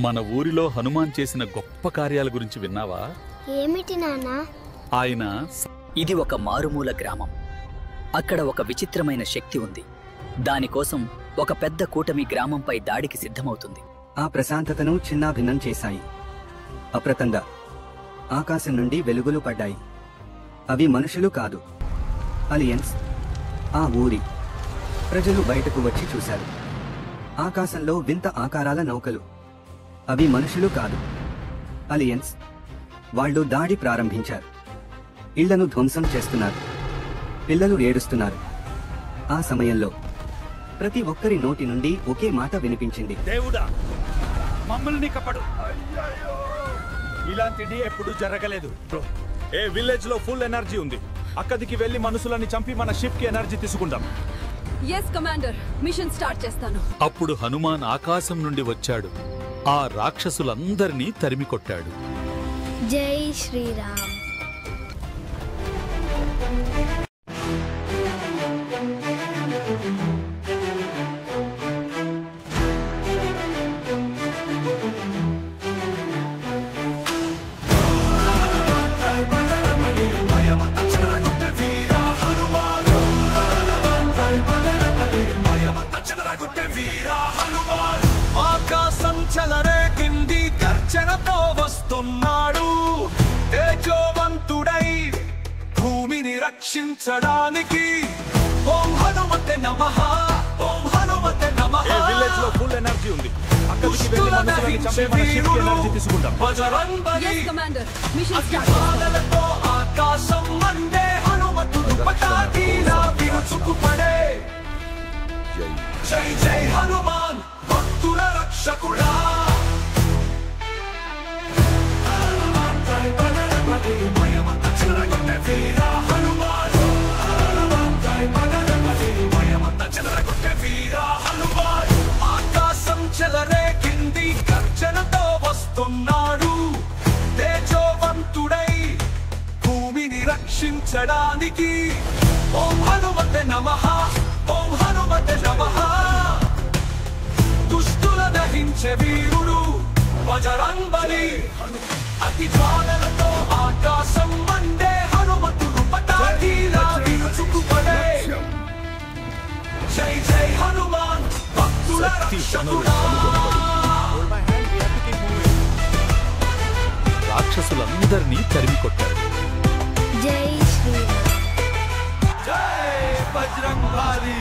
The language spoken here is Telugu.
మన ఊరిలో హనుమాన్ చేసిన గొప్ప కార్యాల గురించి విన్నావా? ఏమిటి నాన్న? ఆయన ఇది ఒక మారుమూల గ్రామం. అక్కడ ఒక విచిత్రమైన శక్తి ఉంది. దానికోసం ఒక పెద్ద కూటమి గ్రామంపై దాడికి సిద్ధమవుతుంది. ఆ ప్రశాంతతను చిన్నాభిన్నం చేశాయి. అప్రతంగా ఆకాశం నుండి వెలుగులు పడ్డాయి. అవి మనుషులు కాదు, అలియన్స్. ఆ ఊరి ప్రజలు బయటకు వచ్చి చూశారు. ఆకాశంలో వింత ఆకారాల నౌకలు. అవి మనుషులు కాదు, అలియన్స్. వాళ్ళు దాడి ప్రారంభించారు. ఇళ్లను ధ్వంసం చేస్తున్నారు. పిల్లలు ఏడుస్తున్నారు. ఆ సమయంలో ప్రతి ఒక్కరి నోటి నుండి ఒకే మాట వినిపించింది, దేవుడా, మమ్మల్ని కాపాడు. ఇలాంటిది ఎప్పుడు జరగలేదు. ఏ విలేజ్ లో ఫుల్ ఎనర్జీ ఉంది. అక్కడికి వెళ్లి మనుషులని చంపి మన షిప్ కి ఎనర్జీ తీసుకుందాం. ఎస్ కమాండర్, మిషన్ స్టార్ట్ చేస్తాను. అప్పుడు హనుమాన్ ఆకాశం నుండి వచ్చాడు. ఆ రాక్షసులందరినీ తరిమికొట్టాడు. జై శ్రీరామ్. ఆకాశం చెలరేగింది, గర్జనతో వస్తున్నాడు. తేజోవంతుడై భూమిని రక్షించడానికి. ఓం హనుమతే నమః, ఓం హనుమతే నమః. ఏ విలేజ్ లో ఫుల్ ఎనర్జీ ఉంది. అక్కడికి వెళ్లి మనుషులని చంపి మన షిప్ కి ఎనర్జీ తీసుకుందాం. ఎస్ కమాండర్, మిషన్ స్టార్ట్ చేస్తాను. ఆకాశం మండే హనుమతుడు పటాకీలా విరుచుకుపడే. జై జై హనుమాన్, భక్తుల రక్షకుడా. ఆకాశం చెలరేగింది, గర్జనతో వస్తున్నాడు. తేజోవంతుడై భూమిని రక్షించడానికి. ఓం హనుమతే నమః, ఓం హనుమతే నమః. దుష్టుల దహించే వీరుడు బజరంగబలి. అతి జ్వాలలతో ఆకాశం మండే హనుమతుడు పటాకీలా విరుచుకుపడే. జై జై హనుమాన్, భక్తుల రక్షకుడా. రాక్షసులందరినీ తరిమికొట్టాడు. జై శ్రీరామ్. జై బజరంగబలి.